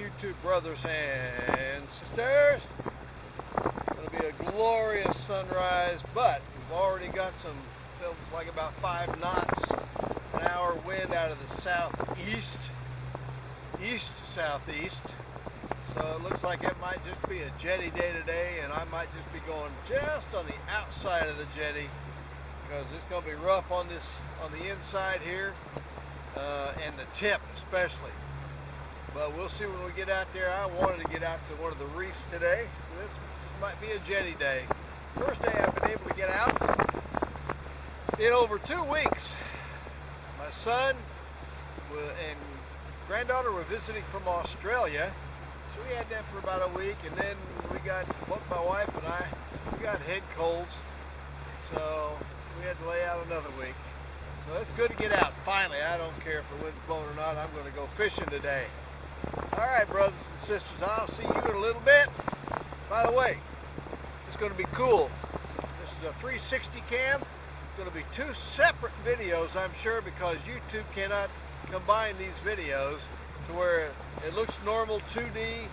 YouTube brothers and sisters. It's going to be a glorious sunrise, but we've already got some, feels like about 5 knots an hour wind out of the southeast, east-southeast. So it looks like it might just be a jetty day today, and I might just be going just on the outside of the jetty because it's going to be rough on the inside here, and the tip especially. But we'll see when we get out there. I wanted to get out to one of the reefs today. This might be a jetty day. First day I've been able to get out in over 2 weeks. My son and granddaughter were visiting from Australia, so we had them for about a week, and then both my wife and I, we got head colds, so we had to lay out another week. So it's good to get out. Finally, I don't care if the wind's blowing or not, I'm going to go fishing today. Alright, brothers and sisters, I'll see you in a little bit. By the way, it's going to be cool. This is a 360 cam. It's going to be 2 separate videos, I'm sure, because YouTube cannot combine these videos to where it looks normal 2D,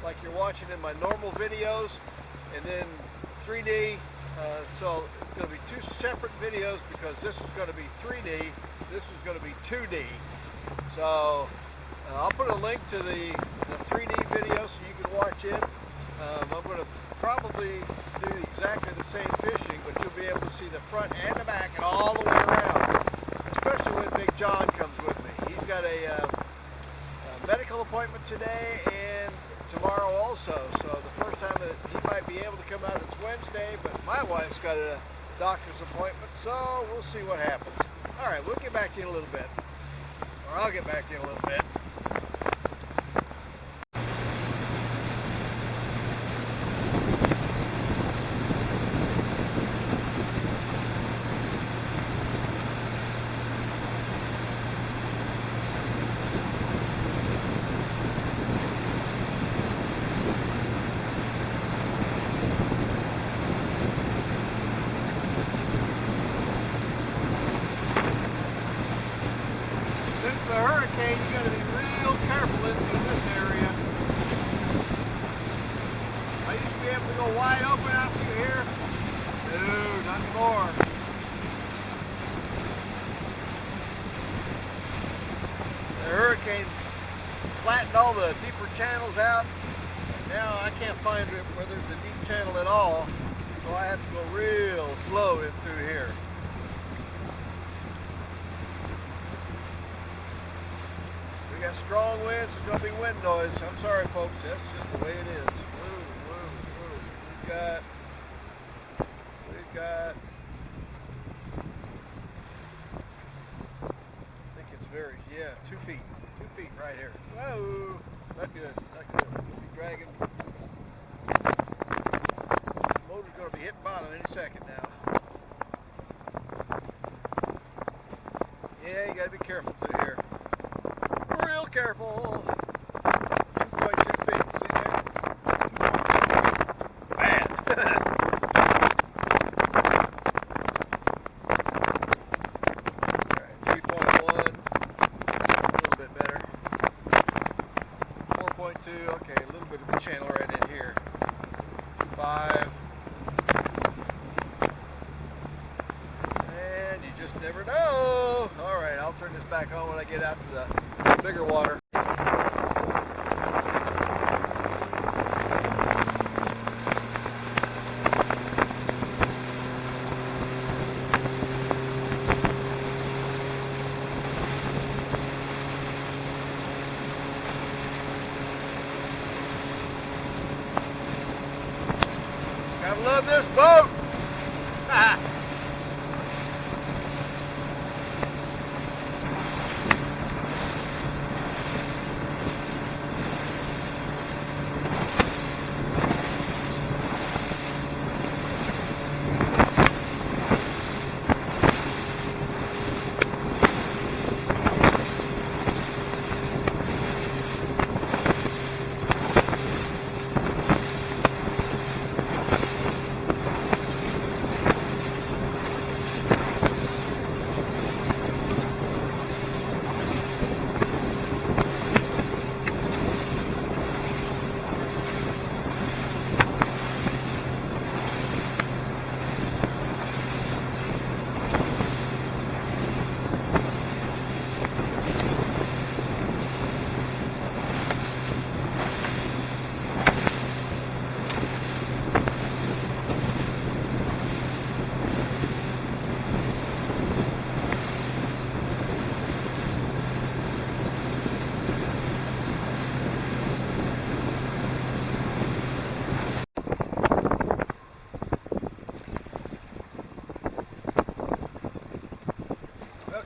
like you're watching in my normal videos, and then 3D. So it's going to be 2 separate videos because this is going to be 3D, this is going to be 2D. So I'll put a link to the 3D video so you can watch it. I'm going to probably do exactly the same fishing, but you'll be able to see the front and the back and all the way around, especially when Big John comes with me. He's got a medical appointment today and tomorrow also, so the first time that he might be able to come out is Wednesday, but my wife's got a doctor's appointment, so we'll see what happens. Alright, we'll get back to you in a little bit, or I'll get back to you in a little bit. Since the hurricane, you got to be real careful in this area. I used to be able to go wide open out through here. No, not anymore. The hurricane flattened all the deeper channels out. Now I can't find where there's a deep channel at all, so I have to go real slow in through here. We got strong winds, there's going to be wind noise. I'm sorry folks, that's just the way it is. Woo, woo, woo. We've got, I think it's very, 2 feet. 2 feet right here. Whoa, not good, not good. We'll be dragging. The motor's going to be hitting bottom any second now. Yeah, you got to be careful through here. Real careful. 2.2 feet. See there? Bad. Alright, 3.1. A little bit better. 4.2. Okay, a little bit of a channel right in here. 5. And you just never know. Alright, I'll turn this back on when I get out to the bigger water. Gotta love this boat!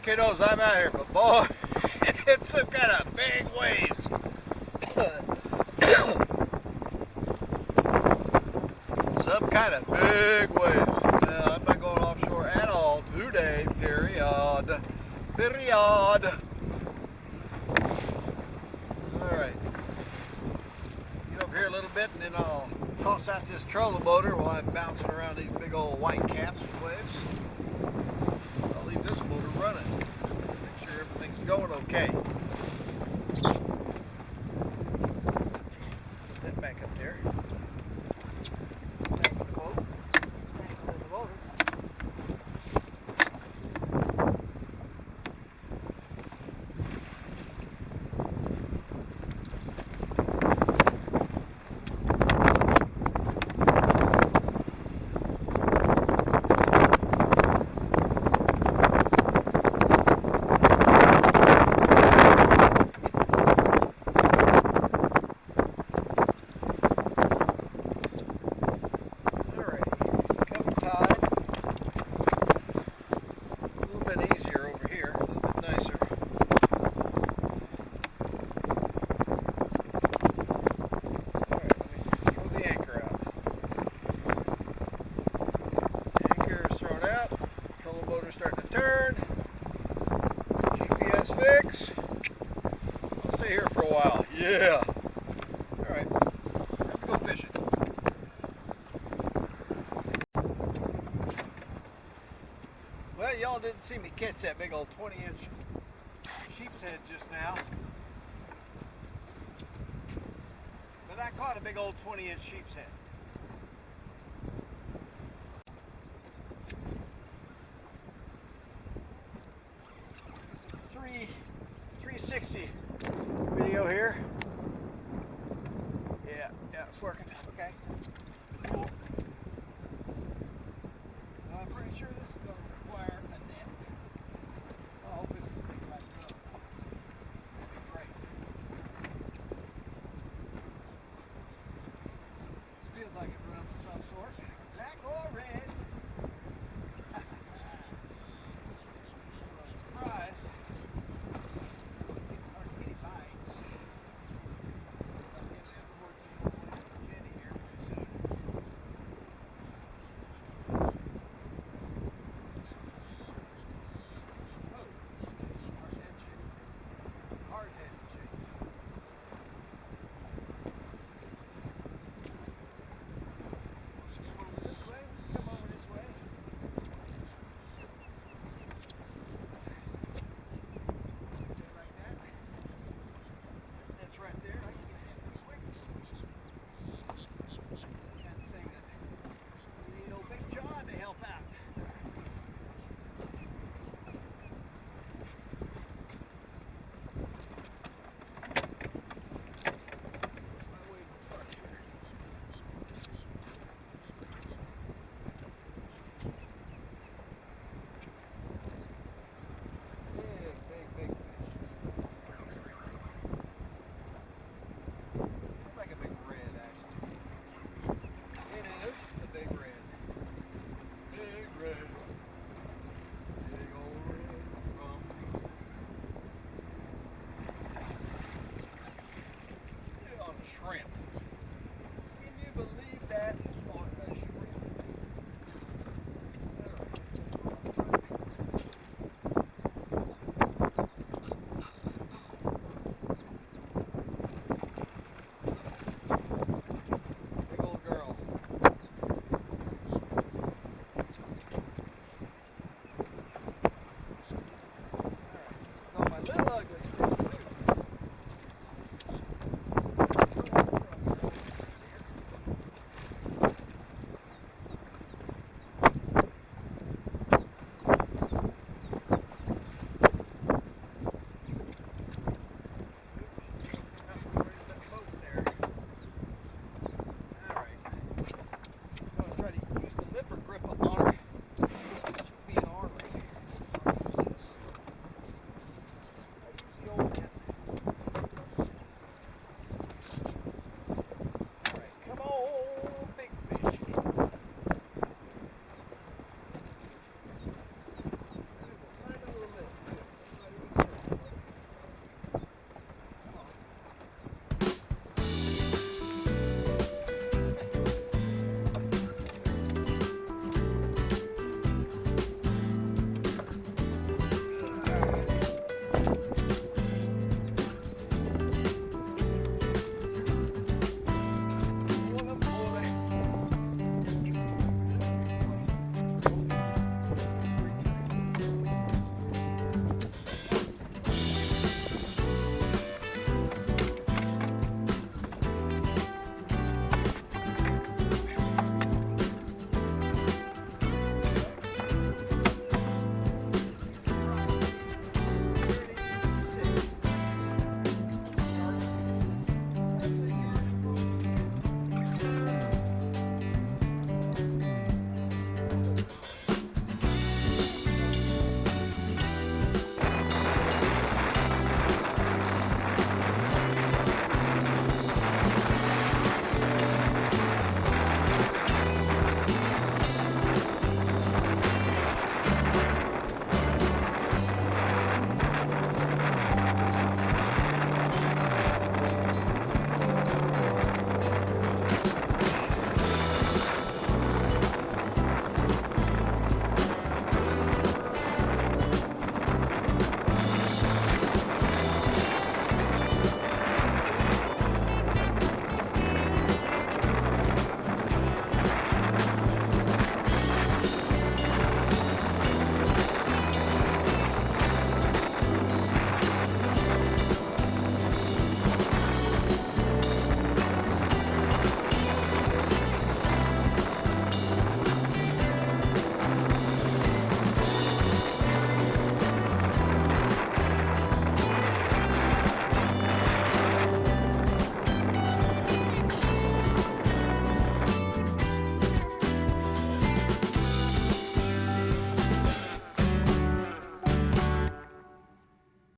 kiddos, I'm out here, but boy, it's some kind of big waves. Some kind of big waves. I'm not going offshore at all today, period. Period. Alright. Get over here a little bit and then I'll toss out this trolling motor while I'm bouncing around these big old white caps with waves. I'll leave this motor running. Make sure everything's going okay. Put that back up there. Back in the boat. Angle in the motor. Starting to turn. GPS fix. I'll stay here for a while. Yeah. Alright. Let's go fishing. Well, y'all didn't see me catch that big old 20-inch sheep's head just now. But I caught a big old 20-inch sheep's head. It's a 360 video here. Yeah, it's working. Okay. Cool. Well, I'm pretty sure this is going to require a net. I hope this is a big like drum. That'd be great. This feels like a drum of some sort. Black or red. Surprised. Hardly any bites. I'll get down towards the jetty here pretty soon. Oh, hard-headed chick. Hard-headed chick. She come over this way. Come over this way. Like that. That's right there. I can get that pretty quick. Kind of thing that we need old Big John to help out. My way to park here. Big fish. Looks like a big red, actually. It is a big red. Big red. Big old red from on the shrimp.